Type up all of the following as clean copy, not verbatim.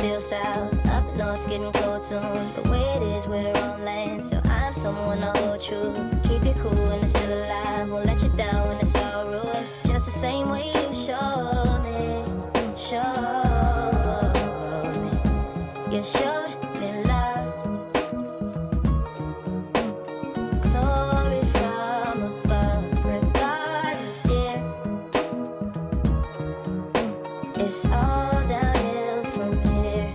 feel south. Up north's getting cold soon. The way it is, we're on land, so I'm someone to hold true. Keep you cool when it's still alive. Won't let you down when it's all ruined. Just the same way you showed me. You showed me love. Glory from above. Regardless, dear, it's all downhill from here.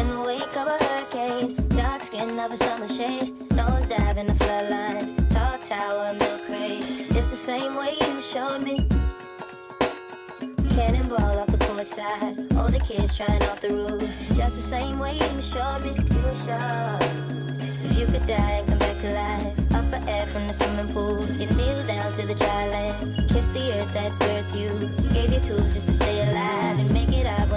In the wake of a hurricane, dark skin of a summer shade, nose dive in the floodlines, tall tower, milk crate. It's the same way you showed me. Cannonball off the porch side, older kids trying off the roof. Just the same way you showed me. You showed. If you could die and come back to life, up for air from the swimming pool, you kneel down to the dry land, kiss the earth that birthed you, gave you tools just to stay alive and make it out.